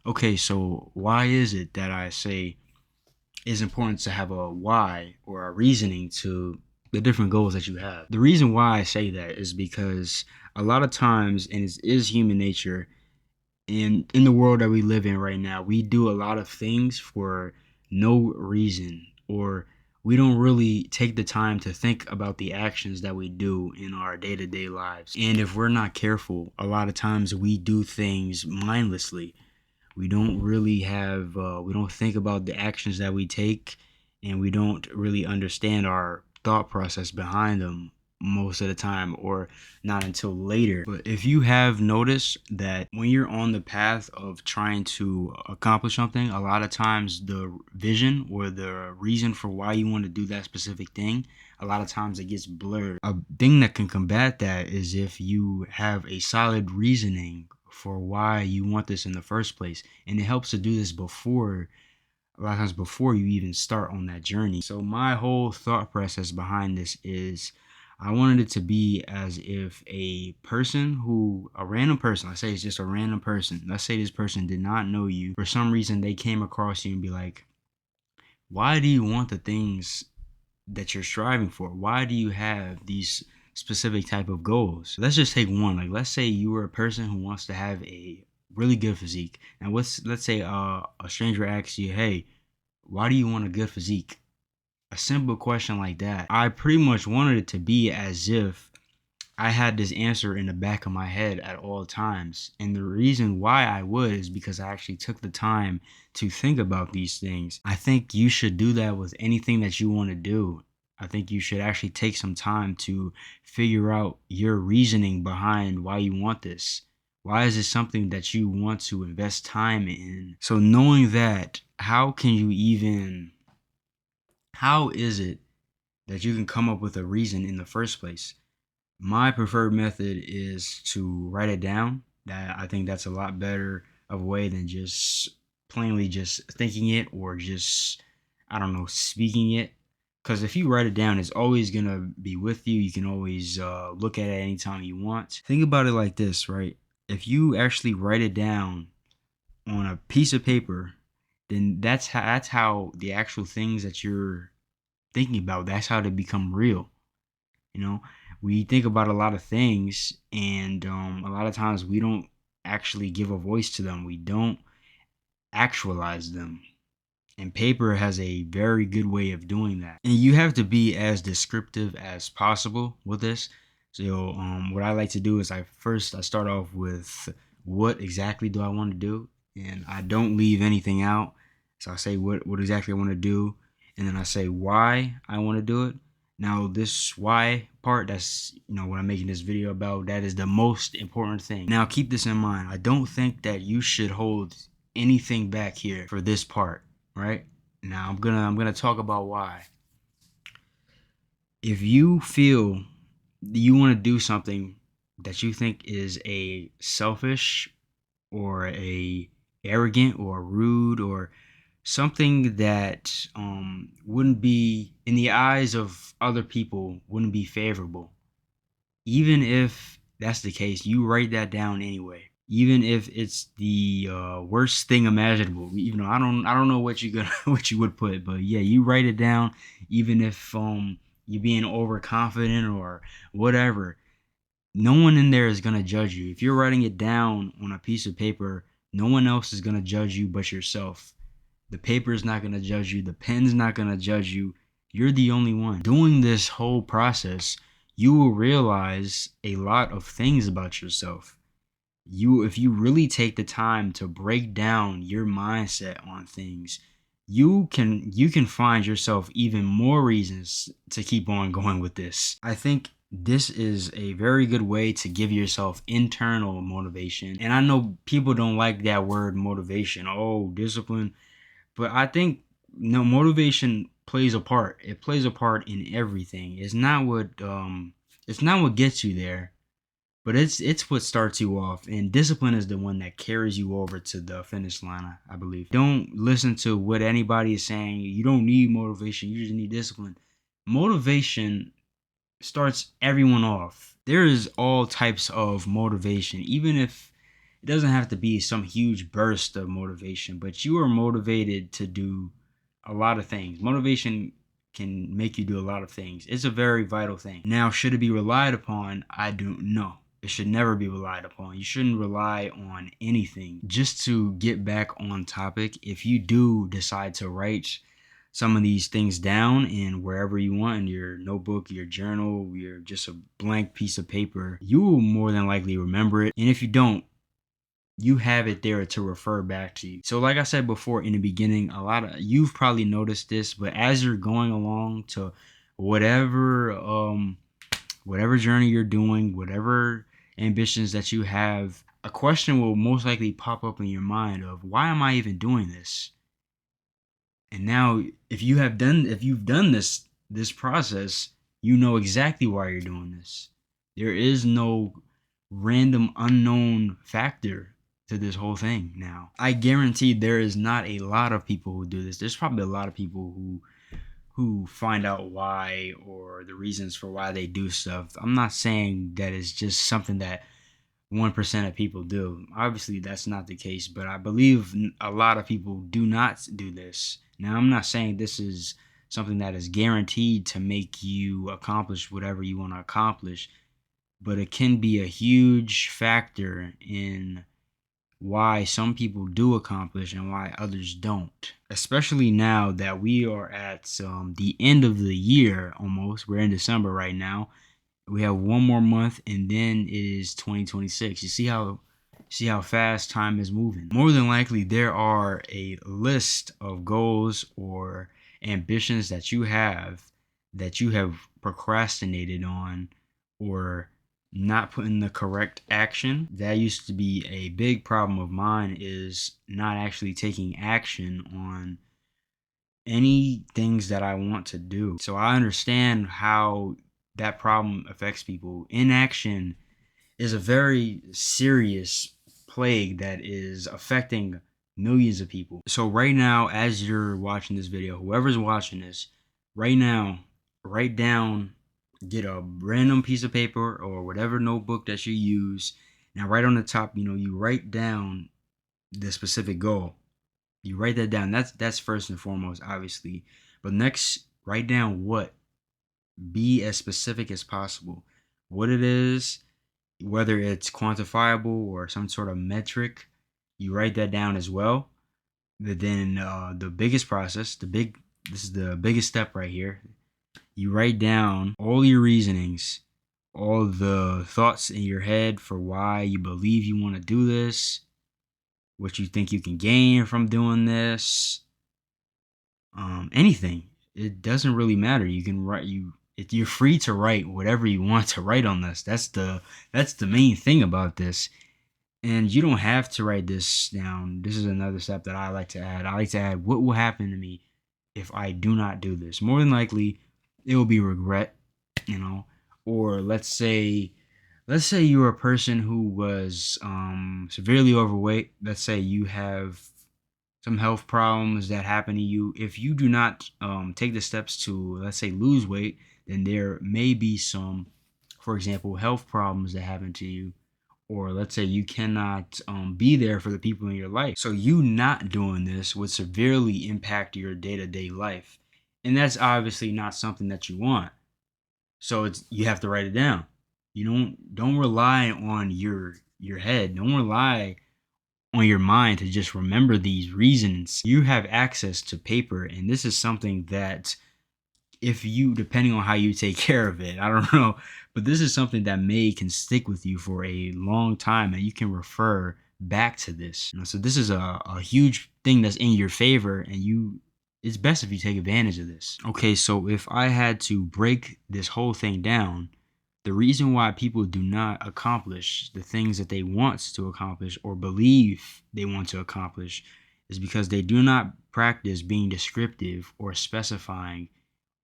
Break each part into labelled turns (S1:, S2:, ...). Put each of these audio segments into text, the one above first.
S1: Okay, so why is it that I say it's important to have a why or a reasoning to the different goals that you have? The reason why I say that is because a lot of times, and it is human nature, in the world that we live in right now, we do a lot of things for no reason, or we don't really take the time to think about the actions that we do in our day-to-day lives. And if we're not careful, a lot of times we do things mindlessly. We don't really have we don't think about the actions that we take, and we don't really understand our thought process behind them most of the time, or not until later. But if you have noticed that when you're on the path of trying to accomplish something, a lot of times the vision or the reason for why you want to do that specific thing, a lot of times it gets blurred. A thing that can combat that is if you have a solid reasoning for why you want this in the first place. And it helps to do this before, a lot of times before you even start on that journey. So my whole thought process behind this is I wanted it to be as if a random person, let's say it's just a random person. Let's say this person did not know you. For some reason, they came across you and be like, why do you want the things that you're striving for? Why do you have these specific type of goals? Let's just take one. Like, let's say you are a person who wants to have a really good physique. And let's say a stranger asks you, "Hey, why do you want a good physique?" A simple question like that. I pretty much wanted it to be as if I had this answer in the back of my head at all times. And the reason why I would is because I actually took the time to think about these things. I think you should do that with anything that you want to do. I think you should actually take some time to figure out your reasoning behind why you want this. Why is it something that you want to invest time in? So knowing that, how is it that you can come up with a reason in the first place? My preferred method is to write it down. That I think that's a lot better of a way than just plainly just thinking it, or just, I don't know, speaking it. Because if you write it down, it's always gonna be with you. You can always look at it anytime you want. Think about it like this, right? If you actually write it down on a piece of paper, then that's how the actual things that you're thinking about, that's how they become real. You know, we think about a lot of things, and a lot of times we don't actually give a voice to them. We don't actualize them. And paper has a very good way of doing that. And you have to be as descriptive as possible with this. So, what I like to do is I start off with what exactly do I want to do, and I don't leave anything out. So I say what exactly I want to do, and then I say why I want to do it. Now, this why part, that's, what I'm making this video about, that is the most important thing. Now, keep this in mind. I don't think that you should hold anything back here for this part, right? Now, I'm gonna talk about why. If you feel you want to do something that you think is a selfish, or a arrogant, or rude, or something that wouldn't be, in the eyes of other people, wouldn't be favorable, even if that's the case, you write that down anyway. Even if it's the worst thing imaginable, even though I don't know what you gonna what you would put, but yeah, you write it down. Even if you're being overconfident or whatever, no one in there is gonna judge you. If you're writing it down on a piece of paper, no one else is gonna judge you but yourself. The paper is not gonna judge you. The pen's not gonna judge you. You're the only one. Doing this whole process, you will realize a lot of things about yourself. If you really take the time to break down your mindset on things, you can find yourself even more reasons to keep on going with this. I think this is a very good way to give yourself internal motivation. And I know people don't like that word motivation. Oh, discipline. But I think, no, motivation plays a part. It plays a part in everything. It's not what gets you there, but it's what starts you off. And discipline is the one that carries you over to the finish line, I believe. Don't listen to what anybody is saying. You don't need motivation. You just need discipline. Motivation starts everyone off. There is all types of motivation. Even if it doesn't have to be some huge burst of motivation, but you are motivated to do a lot of things. Motivation can make you do a lot of things. It's a very vital thing. Now, should it be relied upon? I don't know. It should never be relied upon. You shouldn't rely on anything. Just to get back on topic, if you do decide to write some of these things down in wherever you want, in your notebook, your journal, your just a blank piece of paper, you will more than likely remember it. And if you don't, you have it there to refer back to you. So like I said before in the beginning, you've probably noticed this, but as you're going along to whatever whatever journey you're doing, whatever ambitions that you have, a question will most likely pop up in your mind of, why am I even doing this? And now if you've done this process, you know exactly why you're doing this. There is no random unknown factor to this whole thing now. I guarantee there is not a lot of people who do this. There's probably a lot of people who find out why or the reasons for why they do stuff. I'm not saying that it's just something that 1% of people do. Obviously, that's not the case, but I believe a lot of people do not do this. Now, I'm not saying this is something that is guaranteed to make you accomplish whatever you want to accomplish, but it can be a huge factor in why some people do accomplish and why others don't. Especially now that we are at the end of the year almost. We're in December right now. We have one more month and then it is 2026. You see how fast time is moving. More than likely there are a list of goals or ambitions that you have procrastinated on or not putting the correct action. That used to be a big problem of mine, is not actually taking action on any things that I want to do. So I understand how that problem affects people. Inaction is a very serious plague that is affecting millions of people. So right now, as you're watching this video, whoever's watching this, right now, write down, get a random piece of paper or whatever notebook that you use. Now, right on the top, you write down the specific goal. You write that down. That's first and foremost, obviously. But next, write down what. Be as specific as possible. What it is, whether it's quantifiable or some sort of metric, you write that down as well. But then the biggest process, this is the biggest step right here. You write down all your reasonings, all the thoughts in your head for why you believe you want to do this, what you think you can gain from doing this, anything. It doesn't really matter. You can write you're free to write whatever you want to write on this. That's the main thing about this. And you don't have to write this down. This is another step that I like to add. I like to add, what will happen to me if I do not do this? More than likely, it will be regret, or let's say you're a person who was severely overweight. Let's say you have some health problems that happen to you. If you do not take the steps to, let's say, lose weight, then there may be some, for example, health problems that happen to you. Or let's say you cannot be there for the people in your life. So you not doing this would severely impact your day-to-day life. And that's obviously not something that you want. So you have to write it down. You don't rely on your head. Don't rely on your mind to just remember these reasons. You have access to paper, and this is something that, if you, depending on how you take care of it, I don't know, but this is something that can stick with you for a long time, and you can refer back to this. So this is a huge thing that's in your favor, and it's best if you take advantage of this. Okay, so if I had to break this whole thing down, the reason why people do not accomplish the things that they want to accomplish or believe they want to accomplish is because they do not practice being descriptive or specifying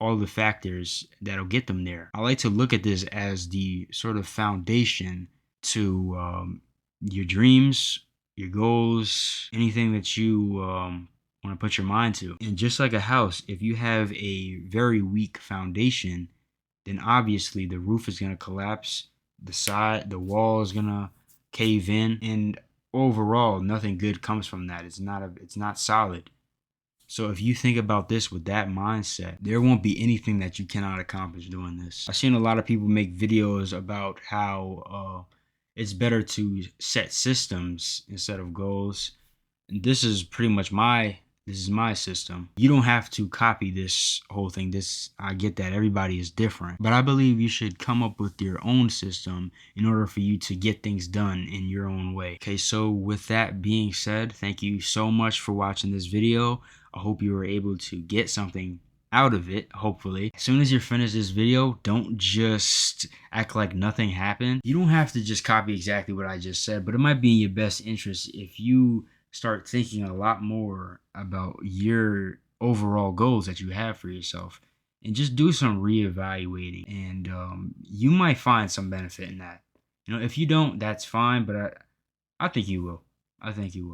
S1: all the factors that'll get them there. I like to look at this as the sort of foundation to your dreams, your goals, anything that you want to put your mind to. And just like a house, if you have a very weak foundation, then obviously the roof is going to collapse, the wall is going to cave in, and overall nothing good comes from that. It's not solid. So if you think about this with that mindset, there won't be anything that you cannot accomplish doing this. I've seen a lot of people make videos about how it's better to set systems instead of goals. And this is my system. You don't have to copy this whole thing. I get that everybody is different, but I believe you should come up with your own system in order for you to get things done in your own way. Okay, so with that being said, thank you so much for watching this video. I hope you were able to get something out of it, hopefully. As soon as you're finished this video, don't just act like nothing happened. You don't have to just copy exactly what I just said, but it might be in your best interest if you start thinking a lot more about your overall goals that you have for yourself and just do some reevaluating, and you might find some benefit in that. If you don't, that's fine, but I think you will. I think you will.